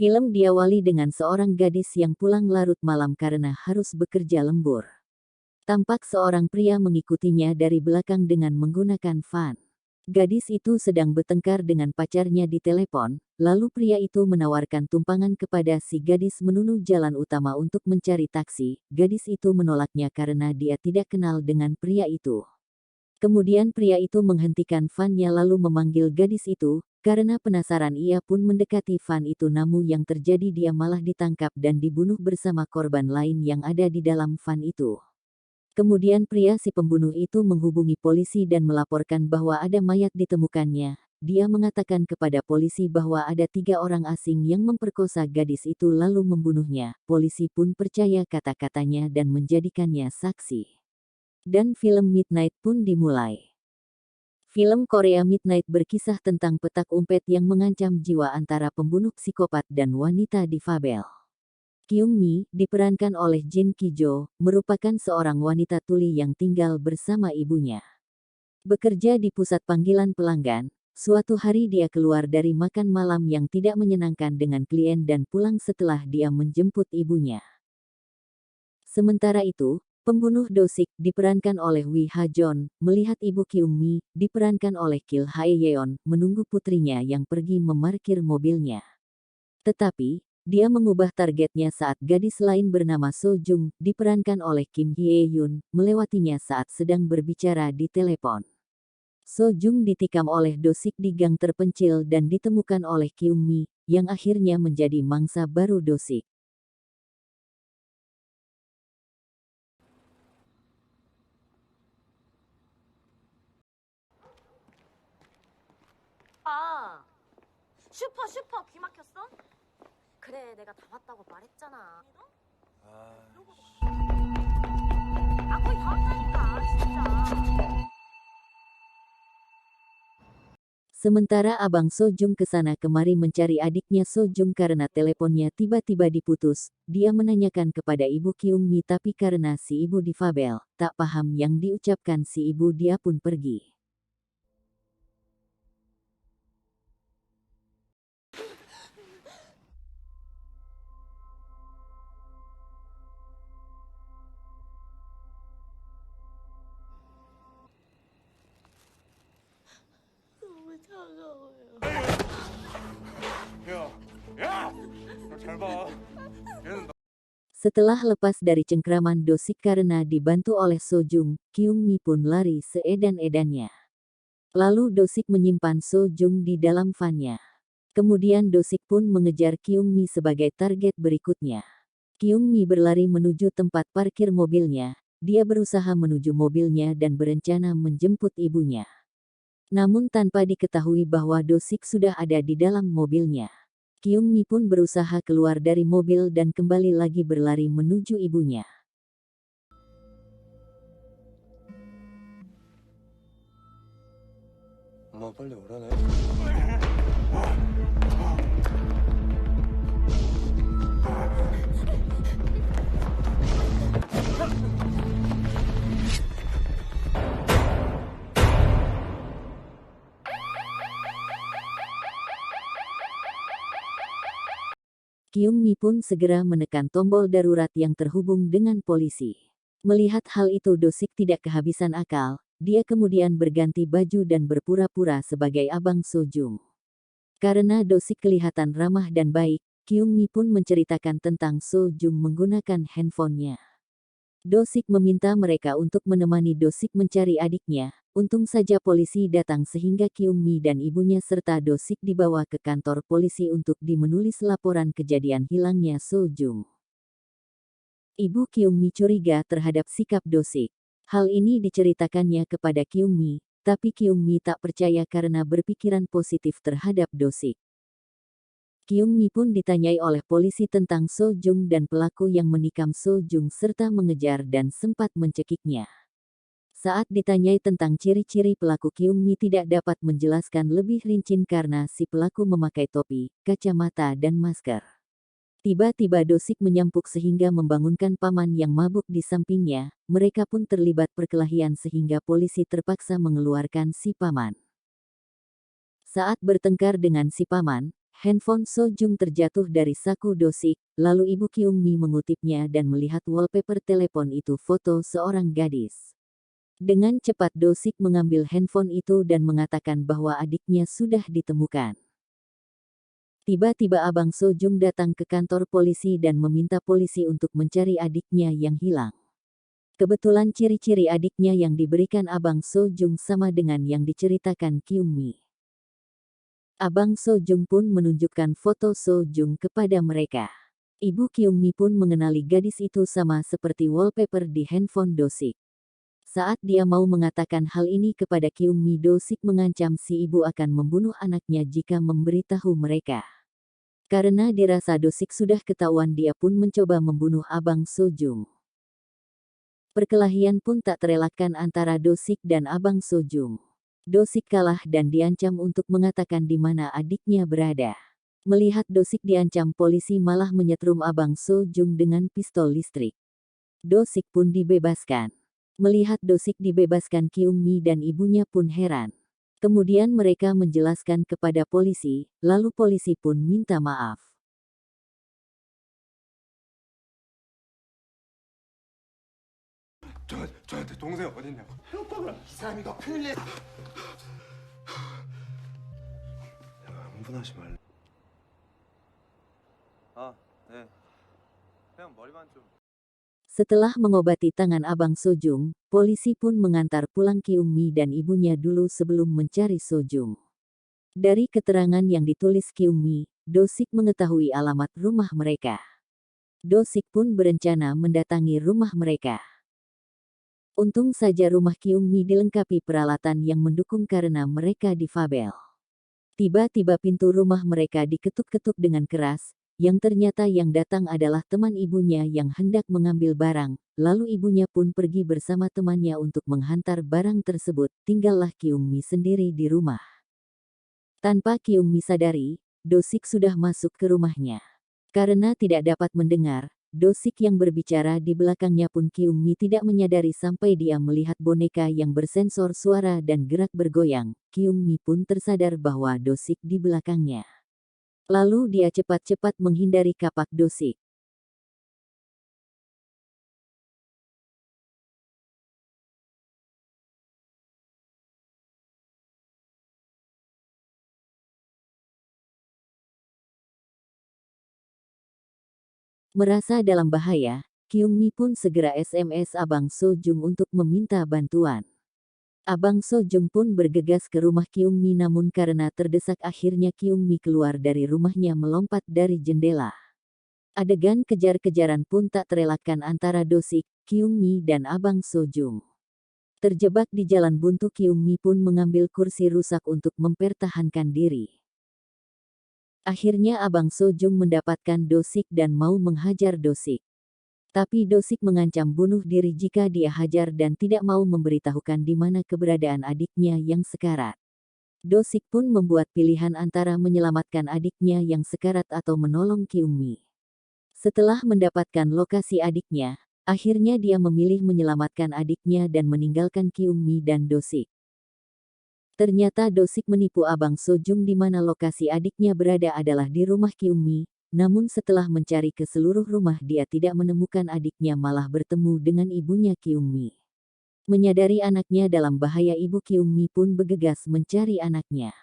Film diawali dengan seorang gadis yang pulang larut malam karena harus bekerja lembur. Tampak seorang pria mengikutinya dari belakang dengan menggunakan van. Gadis itu sedang bertengkar dengan pacarnya di telepon, lalu pria itu menawarkan tumpangan kepada si gadis menuju jalan utama untuk mencari taksi. Gadis itu menolaknya karena dia tidak kenal dengan pria itu. Kemudian pria itu menghentikan van-nya lalu memanggil gadis itu. Karena penasaran ia pun mendekati van itu, namun yang terjadi dia malah ditangkap dan dibunuh bersama korban lain yang ada di dalam van itu. Kemudian pria si pembunuh itu menghubungi polisi dan melaporkan bahwa ada mayat ditemukannya. Dia mengatakan kepada polisi bahwa ada 3 orang asing yang memperkosa gadis itu lalu membunuhnya. Polisi pun percaya kata-katanya dan menjadikannya saksi. Dan film Midnight pun dimulai. Film Korea Midnight berkisah tentang petak umpet yang mengancam jiwa antara pembunuh psikopat dan wanita difabel. Kyung-mi, diperankan oleh Jin Ki-jo, merupakan seorang wanita tuli yang tinggal bersama ibunya. Bekerja di pusat panggilan pelanggan, suatu hari dia keluar dari makan malam yang tidak menyenangkan dengan klien dan pulang setelah dia menjemput ibunya. Sementara itu, pembunuh Do-sik, diperankan oleh Wi Ha-jon, melihat ibu Kyung-mi, diperankan oleh Kil Hae-yeon, menunggu putrinya yang pergi memarkir mobilnya. Tetapi, dia mengubah targetnya saat gadis lain bernama So-jung, diperankan oleh Kim Hye-yoon, melewatinya saat sedang berbicara di telepon. So-jung ditikam oleh Do-sik di gang terpencil dan ditemukan oleh Kyung-mi, yang akhirnya menjadi mangsa baru Do-sik. 아, 슈퍼 귀 막혔어? 그래, 내가 다 왔다고 말했잖아. 거의 다 왔다니까, 진짜. Sementara abang So-jung kesana kemari mencari adiknya So-jung karena teleponnya tiba-tiba diputus. Dia menanyakan kepada ibu Kyung-mi tapi karena si ibu difabel, tak paham yang diucapkan si ibu, dia pun pergi. 너무 차가워요. 야! 너 잘 봐. 얘는 Setelah lepas dari cengkraman Do-sik karena dibantu oleh So-jung, Kyung-mi pun lari seedan-edannya. Lalu Do-sik menyimpan So-jung di dalam van-nya. Kemudian Do-sik pun mengejar Kyung-mi sebagai target berikutnya. Kyung-mi berlari menuju tempat parkir mobilnya. Dia berusaha menuju mobilnya dan berencana menjemput ibunya. Namun tanpa diketahui bahwa Do-sik sudah ada di dalam mobilnya. Kyung-mi pun berusaha keluar dari mobil dan kembali lagi berlari menuju ibunya. 엄마 빨리 오라네. Kyung-mi pun segera menekan tombol darurat yang terhubung dengan polisi. Melihat hal itu, Do-sik tidak kehabisan akal. Dia kemudian berganti baju dan berpura-pura sebagai abang So-jung. Karena Do-sik kelihatan ramah dan baik, Kyung-mi pun menceritakan tentang So-jung menggunakan handphonenya. Do-sik meminta mereka untuk menemani Do-sik mencari adiknya. Untung saja polisi datang sehingga Kyung-mi dan ibunya serta Do-sik dibawa ke kantor polisi untuk menulis laporan kejadian hilangnya So-jung. Ibu Kyung-mi curiga terhadap sikap Do-sik. Hal ini diceritakannya kepada Kyung-mi, tapi Kyung-mi tak percaya karena berpikiran positif terhadap Do-sik. Kyung-mi pun ditanyai oleh polisi tentang So-jung dan pelaku yang menikam So-jung serta mengejar dan sempat mencekiknya. Saat ditanyai tentang ciri-ciri pelaku, Kyung-mi tidak dapat menjelaskan lebih rinci karena si pelaku memakai topi, kacamata dan masker. Tiba-tiba Do-sik menyampuk sehingga membangunkan paman yang mabuk di sampingnya. Mereka pun terlibat perkelahian sehingga polisi terpaksa mengeluarkan si paman. Saat bertengkar dengan si paman, handphone Sojung terjatuh dari saku Do-sik, lalu ibu Kyung-mi mengutipnya dan melihat wallpaper telepon itu foto seorang gadis. Dengan cepat Do-sik mengambil handphone itu dan mengatakan bahwa adiknya sudah ditemukan. Tiba-tiba Abang Sojung datang ke kantor polisi dan meminta polisi untuk mencari adiknya yang hilang. Kebetulan ciri-ciri adiknya yang diberikan Abang Sojung sama dengan yang diceritakan Kyung-mi. Abang Sojung pun menunjukkan foto Sojung kepada mereka. Ibu Kyung-mi pun mengenali gadis itu sama seperti wallpaper di handphone Do-sik. Saat dia mau mengatakan hal ini kepada Kyung-mi, Do-sik mengancam si ibu akan membunuh anaknya jika memberitahu mereka. Karena dirasa Do-sik sudah ketahuan, dia pun mencoba membunuh Abang Sojung. Perkelahian pun tak terelakkan antara Do-sik dan Abang Sojung. Do-sik kalah dan diancam untuk mengatakan di mana adiknya berada. Melihat Do-sik diancam, polisi malah menyetrum Abang Sojung dengan pistol listrik. Do-sik pun dibebaskan. Melihat Do-sik dibebaskan, Kyung-mi dan ibunya pun heran. Kemudian mereka menjelaskan kepada polisi, lalu polisi pun minta maaf. 저한테 동생 어딨냐고. 협박을 이 사람이가 큰일 내. 흥분하지 말래. 아, 네. 그냥 머리만 좀. Setelah mengobati tangan Abang Sojung, polisi pun mengantar pulang Kyung-mi dan ibunya dulu sebelum mencari Sojung. Dari keterangan yang ditulis Kyung-mi, Do-sik mengetahui alamat rumah mereka. Do-sik pun berencana mendatangi rumah mereka. Untung saja rumah Kyung-mi dilengkapi peralatan yang mendukung karena mereka difabel. Tiba-tiba pintu rumah mereka diketuk-ketuk dengan keras, yang ternyata yang datang adalah teman ibunya yang hendak mengambil barang, lalu ibunya pun pergi bersama temannya untuk menghantar barang tersebut, tinggallah Kyung-mi sendiri di rumah. Tanpa Kyung-mi sadari, Do-sik sudah masuk ke rumahnya. Karena tidak dapat mendengar, Do-sik yang berbicara di belakangnya pun Kyung-mi tidak menyadari sampai dia melihat boneka yang bersensor suara dan gerak bergoyang. Kyung-mi pun tersadar bahwa Do-sik di belakangnya. Lalu dia cepat-cepat menghindari kapak Do-sik. Merasa dalam bahaya, Kyung-mi pun segera SMS Abang Sojung untuk meminta bantuan. Abang Sojung pun bergegas ke rumah Kyung-mi, namun karena terdesak akhirnya Kyung-mi keluar dari rumahnya melompat dari jendela. Adegan kejar-kejaran pun tak terelakkan antara Do-sik, Kyung-mi dan Abang Sojung. Terjebak di jalan buntu, Kyung-mi pun mengambil kursi rusak untuk mempertahankan diri. Akhirnya Abang Sojung mendapatkan Do-sik dan mau menghajar Do-sik. Tapi Do-sik mengancam bunuh diri jika dia hajar dan tidak mau memberitahukan di mana keberadaan adiknya yang sekarat. Do-sik pun membuat pilihan antara menyelamatkan adiknya yang sekarat atau menolong Kyung-mi. Setelah mendapatkan lokasi adiknya, akhirnya dia memilih menyelamatkan adiknya dan meninggalkan Kyung-mi dan Do-sik. Ternyata Do-sik menipu Abang Sojung di mana lokasi adiknya berada adalah di rumah Kyung-mi, namun setelah mencari ke seluruh rumah dia tidak menemukan adiknya, malah bertemu dengan ibunya Kyung-mi. Menyadari anaknya dalam bahaya, ibu Kyung-mi pun bergegas mencari anaknya.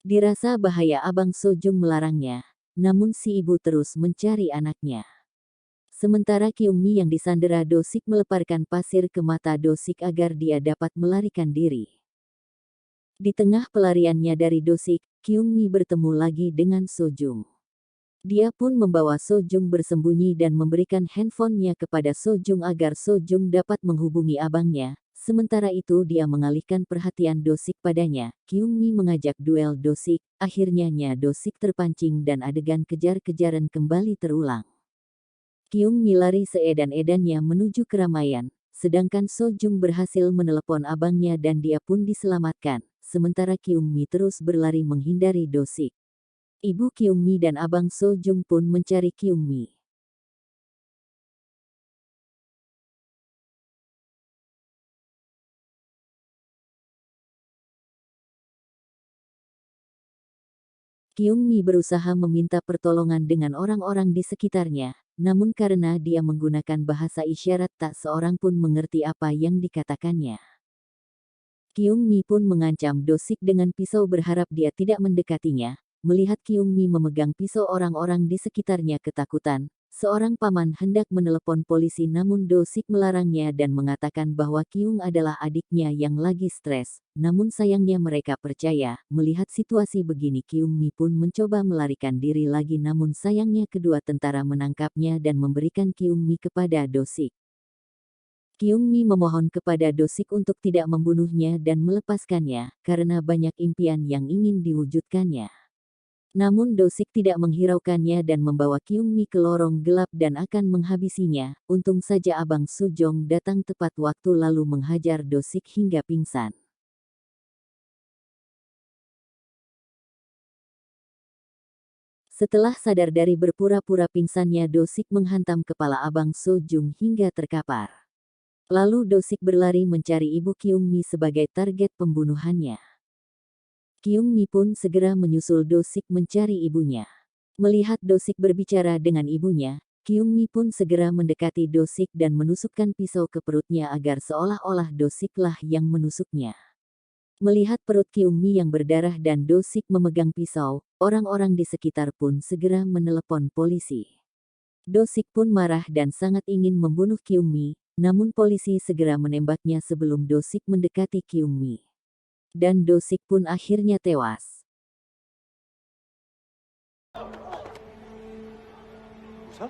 Dirasa bahaya, Abang Sojung melarangnya, namun si ibu terus mencari anaknya. Sementara Kyung-mi yang disandera Do-sik melemparkan pasir ke mata Do-sik agar dia dapat melarikan diri. Di tengah pelariannya dari Do-sik, Kyung-mi bertemu lagi dengan Sojung. Dia pun membawa Sojung bersembunyi dan memberikan handphonenya kepada Sojung agar Sojung dapat menghubungi abangnya. Sementara itu dia mengalihkan perhatian Do-sik padanya. Kyung-mi mengajak duel Do-sik, akhirnya Do-sik terpancing dan adegan kejar-kejaran kembali terulang. Kyung-mi lari seedan-edannya menuju keramaian, sedangkan Sojung berhasil menelepon abangnya dan dia pun diselamatkan. Sementara Kyung-mi terus berlari menghindari Do-sik. Ibu Kyung-mi dan Abang Sojung pun mencari Kyung-mi. Kyung Mi berusaha meminta pertolongan dengan orang-orang di sekitarnya, namun karena dia menggunakan bahasa isyarat tak seorang pun mengerti apa yang dikatakannya. Kyung Mi pun mengancam Do-sik dengan pisau berharap dia tidak mendekatinya. Melihat Kyung Mi memegang pisau, orang-orang di sekitarnya ketakutan. Seorang paman hendak menelepon polisi namun Do-sik melarangnya dan mengatakan bahwa Kyung adalah adiknya yang lagi stres. Namun sayangnya mereka percaya. Melihat situasi begini, Kyung Mi pun mencoba melarikan diri lagi, namun sayangnya kedua tentara menangkapnya dan memberikan Kyung Mi kepada Do-sik. Kyung Mi memohon kepada Do-sik untuk tidak membunuhnya dan melepaskannya karena banyak impian yang ingin diwujudkannya. Namun Do-sik tidak menghiraukannya dan membawa Kyung Mi ke lorong gelap dan akan menghabisinya. Untung saja Abang Sujong datang tepat waktu lalu menghajar Do-sik hingga pingsan. Setelah sadar dari berpura-pura pingsannya, Do-sik menghantam kepala Abang Sojung hingga terkapar. Lalu Do-sik berlari mencari ibu Kyung Mi sebagai target pembunuhannya. Kyung Mi pun segera menyusul Do-sik mencari ibunya. Melihat Do-sik berbicara dengan ibunya, Kyung Mi pun segera mendekati Do-sik dan menusukkan pisau ke perutnya agar seolah-olah Do-siklah yang menusuknya. Melihat perut Kyung Mi yang berdarah dan Do-sik memegang pisau, orang-orang di sekitar pun segera menelepon polisi. Do-sik pun marah dan sangat ingin membunuh Kyung Mi, namun polisi segera menembaknya sebelum Do-sik mendekati Kyung Mi. Dan Do-sik pun akhirnya tewas. 웃어?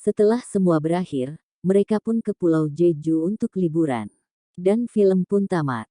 Setelah semua berakhir, mereka pun ke Pulau Jeju untuk liburan. Dan film pun tamat.